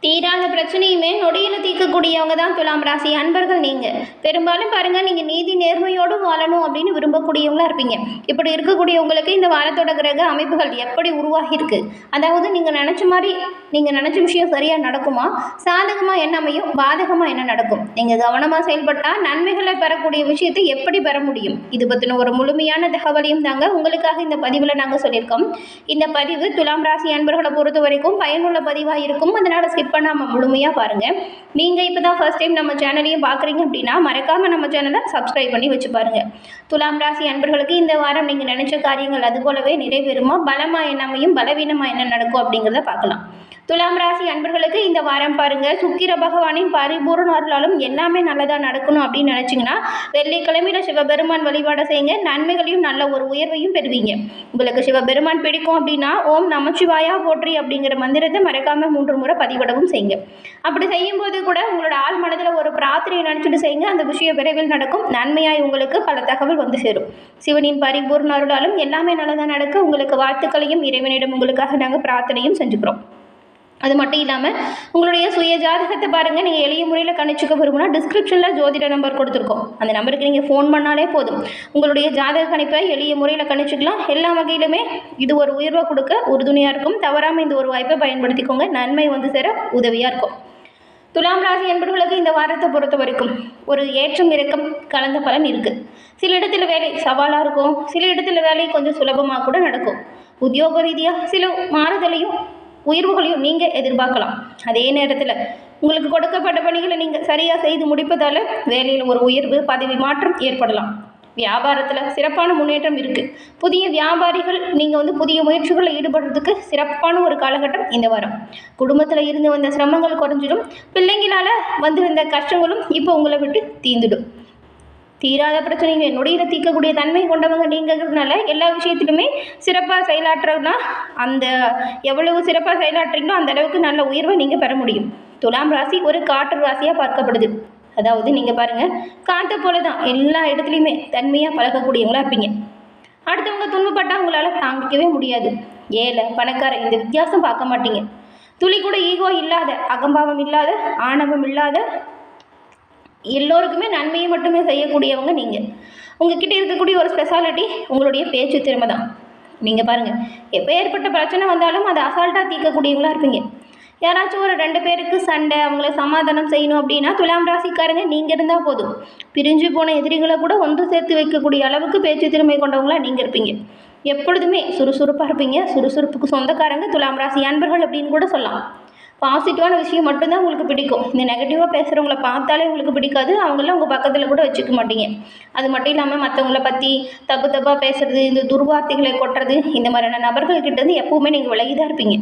தீராத பிரச்சனையுமே நொடியில் தீர்க்கக்கூடியவங்க தான் துலாம் ராசி அன்பர்கள். நீங்கள் பெரும்பாலும் பாருங்கள், நீங்கள் நீதி நேர்மையோடு வாழணும் அப்படின்னு விரும்பக்கூடியவங்களா இருப்பீங்க. இப்படி இருக்கக்கூடியவங்களுக்கு இந்த வாரத்தோட கிரக அமைப்புகள் எப்படி உருவாகியிருக்கு, அதாவது நீங்கள் நினச்ச மாதிரி நீங்கள் நினச்ச விஷயம் சரியாக நடக்குமா, சாதகமாக என்ன அமையும், பாதகமாக என்ன நடக்கும், நீங்கள் கவனமாக செயல்பட்டால் நன்மைகளை பெறக்கூடிய விஷயத்தை எப்படி பெற முடியும், இது பற்றின ஒரு முழுமையான தகவலையும் தாங்க உங்களுக்காக இந்த பதிவில் நாங்கள் சொல்லியிருக்கோம். இந்த பதிவு துலாம் ராசி அன்பர்களை பொறுத்த வரைக்கும் பயனுள்ள பதிவாக இருக்கும். அதனால் ஸ்கிப் பண்ணாமல் முழுமையாக பாருங்கள். நீங்கள் இப்போ தான் ஃபர்ஸ்ட் டைம் நம்ம சேனலையும் பார்க்குறீங்க அப்படின்னா மறக்காமல் நம்ம சேனலை சப்ஸ்கிரைப் பண்ணி வச்சு பாருங்கள். துலாம் ராசி அன்பர்களுக்கு இந்த வாரம் நீங்கள் நினைச்ச காரியங்கள் அது போலவே நிறைவேறுமா, பலமாக என்ன அமையும், பலவீனமாக என்ன நடக்கும் அப்படிங்கிறத பார்க்கலாம். துலாம் ராசி அன்பர்களுக்கு இந்த வாரம் பாருங்கள், சுக்கிர பகவானின் பரிபூர்ண அருளாலும் எல்லாமே நல்லதாக நடக்கணும் அப்படின்னு நினச்சிங்கன்னா வெள்ளிக்கிழமையில் சிவபெருமான் வழிபாடு செய்யுங்க. நன்மைகளையும் நல்ல ஒரு உயர்வையும் பெறுவீங்க. உங்களுக்கு சிவபெருமான் பிடிக்கும் அப்படின்னா ஓம் நமச்சிவாயா போற்றி அப்படிங்கிற மந்திரத்தை மறக்காமல் 3 முறை பதிவிடவும் செய்யுங்க. அப்படி செய்யும்போது கூட உங்களோட ஆள் மனதில் ஒரு பிரார்த்தனையை நினச்சிட்டு செய்யுங்க. அந்த விஷயம் விரைவில் நடக்கும். நன்மையாய் உங்களுக்கு பல தகவல் வந்து சேரும். சிவனின் பரிபூர்ண அருளாலும் எல்லாமே நல்லதாக நடக்க உங்களுக்கு வாழ்த்துக்களையும் இறைவனிடம் உங்களுக்காக நாங்கள் பிரார்த்தனையும் செஞ்சுக்கிறோம். அது மட்டும் இல்லாமல் உங்களுடைய சுய ஜாதகத்தை பாருங்கள். நீங்கள் எளிய முறையில் கணிச்சுக்க விரும்பினா டிஸ்கிரிப்ஷனில் ஜோதிட நம்பர் கொடுத்துருக்கோம். அந்த நம்பருக்கு நீங்கள் ஃபோன் பண்ணாலே போதும். உங்களுடைய ஜாதக கணிப்பை எளிய முறையில் கணிச்சிக்கலாம். எல்லா வகையிலுமே இது ஒரு உயர்வை கொடுக்க உறுதுணையாக இருக்கும். தவறாமல் இந்த ஒரு வாய்ப்பை பயன்படுத்திக்கோங்க. நன்மை வந்து சேர உதவியாக இருக்கும். துலாம் ராசி என்பவர்களுக்கு இந்த வாரத்தை பொறுத்த வரைக்கும் ஒரு ஏற்றம் இறக்கம் கலந்த பலன் இருக்குது. சில இடத்துல வேலை சவாலாக இருக்கும், சில இடத்துல வேலை கொஞ்சம் சுலபமாக கூட நடக்கும். உத்தியோக ரீதியாக சில மாறுதலையும் உயர்வுகளையும் நீங்கள் எதிர்பார்க்கலாம். அதே நேரத்தில் உங்களுக்கு கொடுக்கப்பட்ட பணிகளை நீங்கள் சரியாக செய்து முடிப்பதால் வேலையில் ஒரு உயர்வு, பதவி மாற்றம் ஏற்படலாம். வியாபாரத்தில் சிறப்பான முன்னேற்றம் இருக்குது. புதிய வியாபாரிகள் நீங்கள் புதிய முயற்சிகளில் ஈடுபடுறதுக்கு சிறப்பான ஒரு காலகட்டம் இந்த வாரம். குடும்பத்தில் இருந்து வந்த சிரமங்கள் குறைஞ்சிடும். பிள்ளைங்களால் வந்த கஷ்டங்களும் இப்போ உங்களை விட்டு தீர்ந்துடும். தீராத பிரச்சனைகளை நொடியில் தீர்க்கக்கூடிய தன்மை கொண்டவங்க நீங்கிறதுனால எல்லா விஷயத்திலுமே சிறப்பாக செயலாற்றுறதுனா அந்த எவ்வளவு சிறப்பாக செயலாற்றுறீங்களோ அந்த அளவுக்கு நல்ல உயர்வை நீங்கள் பெற முடியும். துலாம் ராசி ஒரு காற்று ராசியாக பார்க்கப்படுது. அதாவது நீங்கள் பாருங்கள், காற்று போல தான் எல்லா இடத்துலையுமே தன்மையாக பழகக்கூடியவங்களா இருப்பீங்க. அடுத்தவங்க துன்பப்பட்டால் உங்களால் தாங்கிக்கவே முடியாது. ஏழை பணக்கார இந்த வித்தியாசம் பார்க்க மாட்டீங்க. துளி கூட ஈகோ இல்லாத, அகம்பாவம் இல்லாத, ஆணவம் இல்லாத, எல்லோருக்குமே நன்மையை மட்டுமே செய்யக்கூடியவங்க நீங்கள். உங்ககிட்ட இருக்கக்கூடிய ஒரு ஸ்பெஷாலிட்டி உங்களுடைய பேச்சு திறமை தான். நீங்கள் பாருங்கள், எப்போ ஏற்பட்ட பிரச்சனை வந்தாலும் அதை அசால்ட்டாக தீர்க்கக்கூடியவங்களா இருப்பீங்க. யாராச்சும் ஒரு 2 பேருக்கு சண்டை, அவங்கள சமாதானம் செய்யணும் அப்படின்னா துலாம் ராசிக்காரங்க நீங்கள் இருந்தால் போதும். பிரிஞ்சு போன எதிரிகளை கூட ஒன்று சேர்த்து வைக்கக்கூடிய அளவுக்கு பேச்சு திறமை கொண்டவங்களா நீங்கள் இருப்பீங்க. எப்பொழுதுமே சுறுசுறுப்பாக இருப்பீங்க. சுறுசுறுப்புக்கு சொந்தக்காரங்க துலாம் ராசி அன்பர்கள் அப்படின்னு கூட சொல்லலாம். பாசிட்டிவான விஷயம் மட்டும்தான் உங்களுக்கு பிடிக்கும். இந்த நெகட்டிவாக பேசுகிறவங்கள பார்த்தாலே உங்களுக்கு பிடிக்காது. அவங்கள உங்கள் பக்கத்தில் கூட வச்சுக்க மாட்டீங்க. அது மட்டும் இல்லாமல் மற்றவங்கள பற்றி தப்பாக பேசுகிறது, இந்த துர்வார்த்தைகளை கொட்டுறது, இந்த மாதிரியான நபர்கள்கிட்டேருந்து எப்பவுமே நீங்கள் விலகி தான் இருப்பீங்க.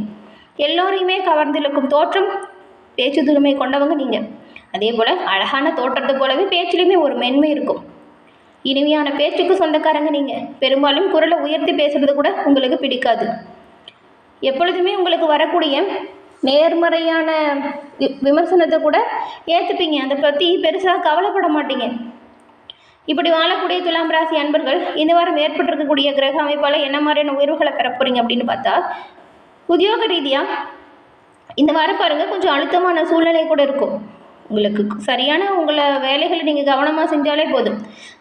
எல்லோரையுமே கவர்ந்திருக்கும் தோற்றம், பேச்சு திறமை கொண்டவங்க நீங்கள். அதே போல் அழகான தோற்றத்தை போலவே பேச்சிலையுமே ஒரு மென்மை இருக்கும். இனிமையான பேச்சுக்கு சொந்தக்காரங்க நீங்கள். பெரும்பாலும் குரலை உயர்த்தி பேசுகிறது கூட உங்களுக்கு பிடிக்காது. எப்பொழுதுமே உங்களுக்கு வரக்கூடிய நேர்மறையான விமர்சனத்தை கூட ஏற்றுப்பீங்க. அதை பற்றி பெருசாக கவலைப்பட மாட்டீங்க. இப்படி வாழக்கூடிய துலாம் ராசி அன்பர்கள் இந்த வாரம் ஏற்பட்டிருக்கக்கூடிய கிரக அமைப்பால் என்ன மாதிரியான உயர்வுகளை பெற போகிறீங்க அப்படின்னு பார்த்தா, உத்தியோக ரீதியாக இந்த வாரம் பாருங்கள் கொஞ்சம் அழுத்தமான சூழ்நிலை கூட இருக்கும். உங்களுக்கு சரியான உங்களை வேலைகளை நீங்கள் கவனமாக செஞ்சாலே போதும்.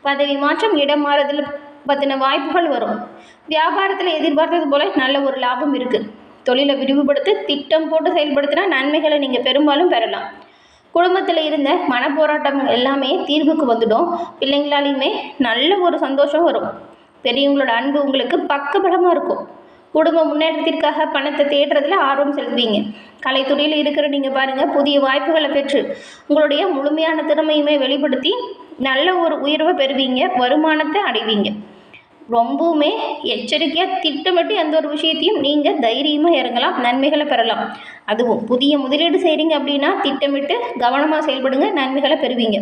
பதவி மாற்றம், இடம் மாறுதல் பற்றின வாய்ப்புகள் வரும். வியாபாரத்தில் எதிர்பார்த்தது போல் நல்ல ஒரு லாபம் இருக்குது. தொழிலை விரிவுபடுத்தி திட்டம் போட்டு செயல்படுத்தினா நன்மைகளை நீங்கள் பெரும்பாலும் பெறலாம். குடும்பத்தில் இருந்த மனப்போராட்டம் எல்லாமே தீர்வுக்கு வந்துடும். பிள்ளைங்களாலையுமே நல்ல ஒரு சந்தோஷம் வரும். பெரியவங்களோட அன்பு உங்களுக்கு பக்கபலமாக இருக்கும். குடும்ப முன்னேற்றத்திற்காக பணத்தை தேடுறதுல ஆர்வம் செலுத்துவீங்க. கலைத்துறையில் இருக்கிற நீங்கள் பாருங்கள், புதிய வாய்ப்புகளை பெற்று உங்களுடைய முழுமையான திறமையுமே வெளிப்படுத்தி நல்ல ஒரு உயர்வை பெறுவீங்க. வருமானத்தை அடைவீங்க. ரொம்பவுமே எச்சரிக்கையாக திட்டமிட்டு எந்த ஒரு விஷயத்தையும் நீங்கள் தைரியமாக இறங்கலாம். நன்மைகளை பெறலாம். அதுவும் புதிய முதலீடு செய்கிறீங்க அப்படின்னா திட்டமிட்டு கவனமாக செயல்படுங்க. நன்மைகளை பெறுவீங்க.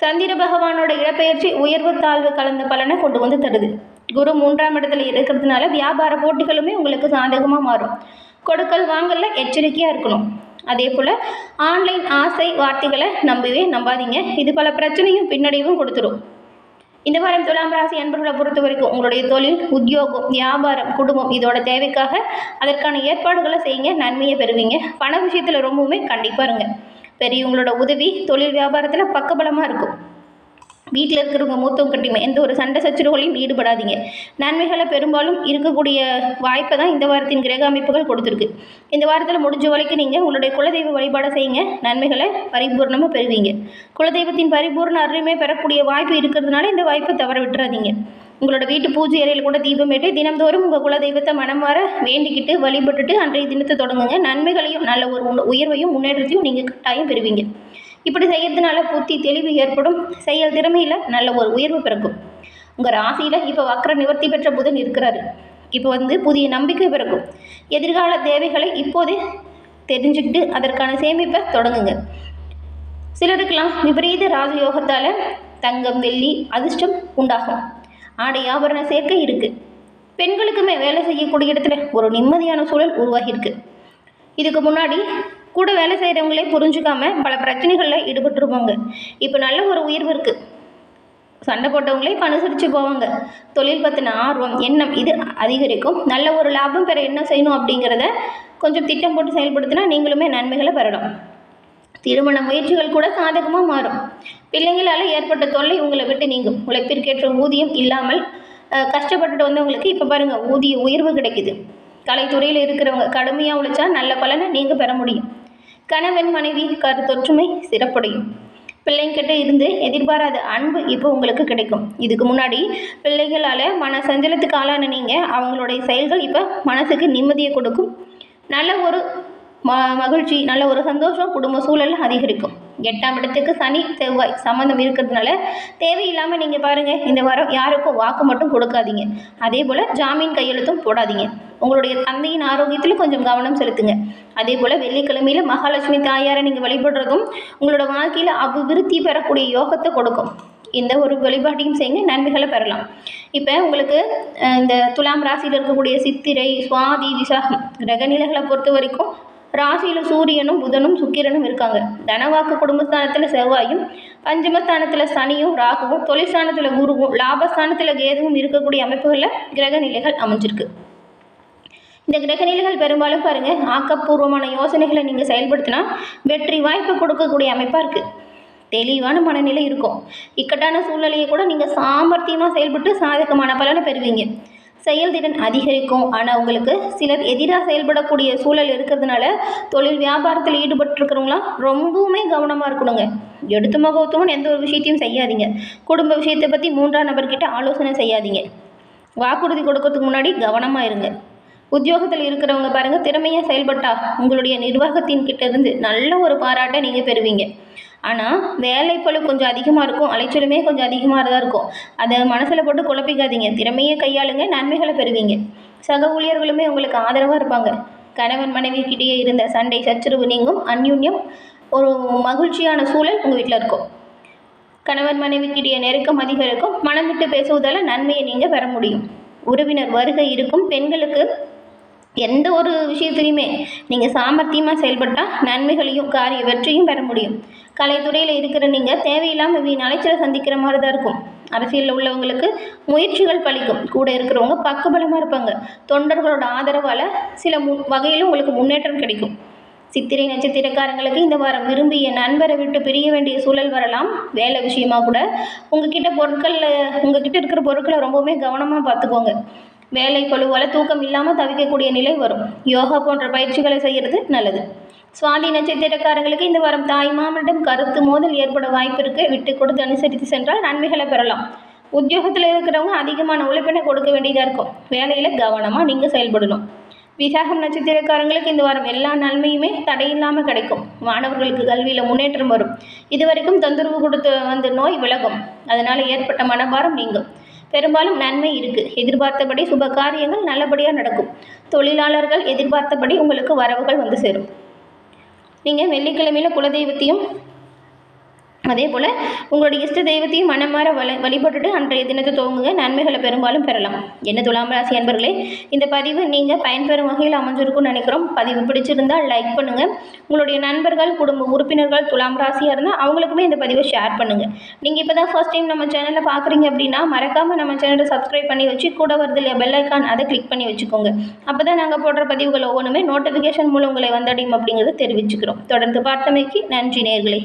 சந்திர பகவானோட இடப்பெயர்ச்சி உயர்வு தாழ்வு கலந்த பலனை கொண்டு வந்து தருது. குரு 3ஆம் இடத்துல இருக்கிறதுனால வியாபார போட்டிகளுமே உங்களுக்கு சாதகமாக மாறும். கொடுக்கல் வாங்கல எச்சரிக்கையாக இருக்கணும். அதே போல் ஆன்லைன் ஆசை வார்த்தைகளை நம்பவே நம்பாதீங்க. இது பல பிரச்சனையும் பின்னடைவும் கொடுத்துரும். இந்த வாரம் துலாம் ராசி அன்பர்களை பொறுத்த வரைக்கும் உங்களுடைய தொழில், உத்தியோகம், வியாபாரம், குடும்பம் இதோட தேவைக்காக அதற்கான ஏற்பாடுகளை செய்யுங்க, நன்மையை பெறுவீங்க. பண விஷயத்தில் ரொம்பவுமே கண்டிப்பாக இருங்க. பெரியவங்களோட உதவி தொழில் வியாபாரத்தில் பக்கபலமாக இருக்கும். வீட்டில் இருக்கிறவங்க மூத்தவங்க கட்டியுமே எந்த ஒரு சண்டை சச்சரவுகளையும் ஈடுபடாதீங்க. நன்மைகளை பெரும்பாலும் இருக்கக்கூடிய வாய்ப்பை தான் இந்த வாரத்தின் கிரக அமைப்புகள் கொடுத்துருக்கு. இந்த வாரத்தில் முடிஞ்ச வரைக்கும் நீங்கள் உங்களுடைய குலதெய்வ வழிபாடை செய்யுங்க, நன்மைகளை பரிபூர்ணமாக பெறுவீங்க. குலதெய்வத்தின் பரிபூர்ண அருமை பெறக்கூடிய வாய்ப்பு இருக்கிறதுனால இந்த வாய்ப்பை தவற விட்டுறாதீங்க. உங்களோட வீட்டு பூஜை அறையில் கூட தீபமேட்டு தினம்தோறும் உங்கள் குலதெய்வத்தை மனமாற வேண்டிக்கிட்டு வழிபட்டுட்டு அன்றைய தினத்தை தொடங்குங்க. நன்மைகளையும் நல்ல ஒரு உயர்வையும் முன்னேற்றத்தையும் நீங்கள் கட்டாயம் பெறுவீங்க. இப்படி செய்யறதுனால புத்தி தெளிவு ஏற்படும், செயல் திறமையில் நல்ல ஒரு உயர்வு பிறக்கும். உங்கள் ராசியில் இப்போ வக்ர நிவர்த்தி பெற்ற புதன் இருக்கிறாரு. இப்போ புதிய நம்பிக்கை பிறக்கும். எதிர்கால தேவைகளை இப்போதே தெரிஞ்சுக்கிட்டு அதற்கான சேமிப்பை தொடங்குங்க. சிலருக்கெல்லாம் விபரீத ராஜயோகத்தால் தங்கம், வெள்ளி, அதிர்ஷ்டம் உண்டாகும். ஆடை ஆபரண சேர்க்கை இருக்குது. பெண்களுக்குமே வேலை செய்யக்கூடிய இடத்துல ஒரு நிம்மதியான சூழல் உருவாகியிருக்கு. இதுக்கு முன்னாடி கூட வேலை செய்கிறவங்களே புரிஞ்சுக்காம பல பிரச்சனைகளில் ஈடுபட்டுருப்பாங்க. இப்போ நல்ல ஒரு உயர்வு இருக்குது. சண்டை போட்டவங்களே இப்போ அனுசரித்து போவாங்க. தொழில் பற்றின ஆர்வம், எண்ணம் இது அதிகரிக்கும். நல்ல ஒரு லாபம் பெற என்ன செய்யணும் அப்படிங்கிறத கொஞ்சம் திட்டம் போட்டு செயல்படுத்தினா நீங்களுமே நன்மைகளை பெறலாம். திருமண முயற்சிகள் கூட சாதகமாக மாறும். பிள்ளைங்களால் ஏற்பட்ட தொல்லை உங்களை விட்டு நீங்கும். உழைப்பிற்கேற்ற ஊதியம் இல்லாமல் கஷ்டப்பட்டுட்டு வந்தவங்களுக்கு இப்போ பாருங்கள் ஊதிய உயர்வு கிடைக்குது. கலைத்துறையில் இருக்கிறவங்க கடுமையாக உழைச்சா நல்ல பலனை நீங்கள் பெற முடியும். கணவன் மனைவி கருத்தொற்றுமை சிறப்படையும். பிள்ளைங்கிட்ட இருந்து எதிர்பாராத அன்பு இப்போ உங்களுக்கு கிடைக்கும். இதுக்கு முன்னாடி பிள்ளைகளால் மன சஞ்சலத்துக்கு ஆளான நீங்கள் அவங்களுடைய செயல்கள் இப்போ மனசுக்கு நிம்மதியை கொடுக்கும். நல்ல ஒரு மகிழ்ச்சி, நல்ல ஒரு சந்தோஷம் குடும்ப சூழல் அதிகரிக்கும். 8ஆம் இடத்துக்கு சனி செவ்வாய் சம்மந்தம் இருக்கிறதுனால தேவையில்லாமல் நீங்கள் பாருங்கள் இந்த வாரம் யாருக்கும் வாக்கு மட்டும் கொடுக்காதீங்க. அதே போல் ஜாமீன் கையெழுத்தும் போடாதீங்க. உங்களுடைய தந்தையின் ஆரோக்கியத்தில் கொஞ்சம் கவனம் செலுத்துங்க. அதே போல் வெள்ளிக்கிழமையில் மகாலட்சுமி தாயாரை நீங்கள் வழிபடுறதும் உங்களோட வாழ்க்கையில் அபிவிருத்தி பெறக்கூடிய யோகத்தை கொடுக்கும். இந்த ஒரு வழிபாட்டையும் செய்யுங்க, நன்மைகளை பெறலாம். இப்போ உங்களுக்கு இந்த துலாம் ராசியில் இருக்கக்கூடிய சித்திரை, சுவாதி, விசாகம் கிரகநிலைகளை பொறுத்த வரைக்கும் ராசியில் சூரியனும் புதனும் சுக்கிரனும் இருக்காங்க. தனவாக்கு குடும்பஸ்தானத்தில் செவ்வாயும், பஞ்சமஸ்தானத்தில் சனியும் ராகுவும், தொழிற்ஸ்தானத்தில் குருவும், லாபஸ்தானத்தில் கேதுவும் இருக்கக்கூடிய அமைப்புகளில் கிரகநிலைகள் அமைஞ்சிருக்கு. இந்த கிரகநிலைகள் பெரும்பாலும் பாருங்கள் ஆக்கப்பூர்வமான யோசனைகளை நீங்கள் செயல்படுத்தினா வெற்றி வாய்ப்பு கொடுக்கக்கூடிய அமைப்பாக இருக்குது. தெளிவான மனநிலை இருக்கும். இக்கட்டான சூழ்நிலையை கூட நீங்கள் சாமர்த்தியமாக செயல்பட்டு சாதகமான பலனை பெறுவீங்க. செயல்திறன் அதிகரிக்கும். ஆனால் உங்களுக்கு சிலர் எதிராக செயல்படக்கூடிய சூழல் இருக்கிறதுனால தொழில் வியாபாரத்தில் ஈடுபட்டுருக்கிறவங்களாம் ரொம்பவுமே கவனமாக இருக்கணுங்க. எடுத்து முகத்துவம் எந்த ஒரு விஷயத்தையும் செய்யாதீங்க. குடும்ப விஷயத்தை பற்றி 3ஆம் நபர்கிட்ட ஆலோசனை செய்யாதீங்க. வாக்குறுதி கொடுக்கறதுக்கு முன்னாடி கவனமாக இருங்க. உத்தியோகத்தில் இருக்கிறவங்க பாருங்கள் திறமையாக செயல்பட்டால் உங்களுடைய நிர்வாகத்தின் கிட்டேருந்து நல்ல ஒரு பாராட்டை நீங்கள் பெறுவீங்க. ஆனால் வேலைப்பளு கொஞ்சம் அதிகமாக இருக்கும், அலைச்சலுமே கொஞ்சம் அதிகமாக தான் இருக்கும். அதை மனசில் போட்டு குழப்பிக்காதீங்க. திறமையை கையாளுங்க, நன்மைகளை பெறுவீங்க. சக ஊழியர்களுமே உங்களுக்கு ஆதரவாக இருப்பாங்க. கணவன் மனைவிக்கிட்டேயே இருந்த சண்டை சச்சரவு நீங்கும். அந்யுன்யம் ஒரு மகிழ்ச்சியான சூழல் உங்கள் வீட்டில் இருக்கும். கணவன் மனைவிக்கிட்டேயே நெருக்கம் அதிகரிக்கும். மனம் விட்டு பேசுவதால் நன்மையை நீங்கள் பெற முடியும். உறவினர் வருகை இருக்கும். பெண்களுக்கு எந்த ஒரு விஷயத்துலையுமே நீங்கள் சாமர்த்தியமாக செயல்பட்டால் நன்மைகளையும் காரிய வெற்றியும் பெற முடியும். கலைத்துறையில் இருக்கிற நீங்கள் தேவையில்லாமல் வீண் அலைச்சலை சந்திக்கிற மாதிரி தான் இருக்கும். அரசியலில் உள்ளவங்களுக்கு முயற்சிகள் பலிக்கும். கூட இருக்கிறவங்க பக்கபலமாக இருப்பாங்க. தொண்டர்களோட ஆதரவால் சில வகையிலும் உங்களுக்கு முன்னேற்றம் கிடைக்கும். சித்திரை நட்சத்திரக்காரங்களுக்கு இந்த வாரம் விரும்பிய நண்பரை விட்டு பிரிய வேண்டிய சூழல் வரலாம். வேலை விஷயமாக கூட உங்ககிட்ட இருக்கிற பொருட்களை ரொம்பவுமே கவனமாக பார்த்துக்கோங்க. வேலை பழுவால் தூக்கம் இல்லாமல் தவிக்கக்கூடிய நிலை வரும். யோகா போன்ற பயிற்சிகளை செய்கிறது நல்லது. சுவாதி நட்சத்திரக்காரங்களுக்கு இந்த வாரம் தாய் மாமனிடம் கருத்து மோதல் ஏற்பட வாய்ப்பு இருக்குது. விட்டு கொடுத்து அனுசரித்து சென்றால் நன்மைகளை பெறலாம். உத்தியோகத்தில் இருக்கிறவங்க அதிகமான உழைப்பினை கொடுக்க வேண்டியதாக இருக்கும். வேலையில் கவனமாக நீங்கள் செயல்படணும். விசாகம் நட்சத்திரக்காரங்களுக்கு இந்த வாரம் எல்லா நன்மையுமே தடையில்லாமல் கிடைக்கும். மாணவர்களுக்கு கல்வியில் முன்னேற்றம் வரும். இதுவரைக்கும் தொந்தரவு கொடுத்து வந்த நோய் விலகும். அதனால் ஏற்பட்ட மனபாரம் நீங்கும். பெரும்பாலும் நன்மை இருக்குது. எதிர்பார்த்தபடி சுப காரியங்கள் நல்லபடியாக நடக்கும். தொழிலாளர்கள் எதிர்பார்த்தபடி உங்களுக்கு வரவுகள் வந்து சேரும். நீங்கள் வெள்ளிக்கிழமையில் குலதெய்வத்தையும் அதே போல் உங்களுடைய இஷ்ட தெய்வத்தையும் மனமாற வழிபட்டுட்டு அன்றைய தினத்தை துவங்குங்க. நன்மைகளை பெரும்பாலும் பெறலாம். என்ன துலாம் ராசி அன்பர்களே, இந்த பதிவு நீங்கள் பயன்பெறும் வகையில் அமைஞ்சிருக்கும்னு நினைக்கிறோம். பதிவு பிடிச்சிருந்தால் லைக் பண்ணுங்கள். உங்களுடைய நண்பர்கள், குடும்ப உறுப்பினர்கள் துலாம் ராசியாக இருந்தால் அவங்களுக்குமே இந்த பதிவை ஷேர் பண்ணுங்கள். நீங்கள் இப்போ தான் ஃபர்ஸ்ட் டைம் நம்ம சேனலில் பார்க்குறீங்க அப்படின்னா மறக்காமல் நம்ம சேனலை சப்ஸ்கிரைப் பண்ணி வச்சு கூட வருது இல்லையா பெல் ஐக்கான், அதை கிளிக் பண்ணி வச்சுக்கோங்க. அப்போ தான் நாங்கள் போடுற பதிவுகள் ஒவ்வொன்றுமே நோட்டிஃபிகேஷன் மூலம் உங்களை வந்தடையும் அப்படிங்கிறத தெரிவிச்சுக்கிறோம். தொடர்ந்து பார்த்தமைக்கு நன்றி நேயர்களே.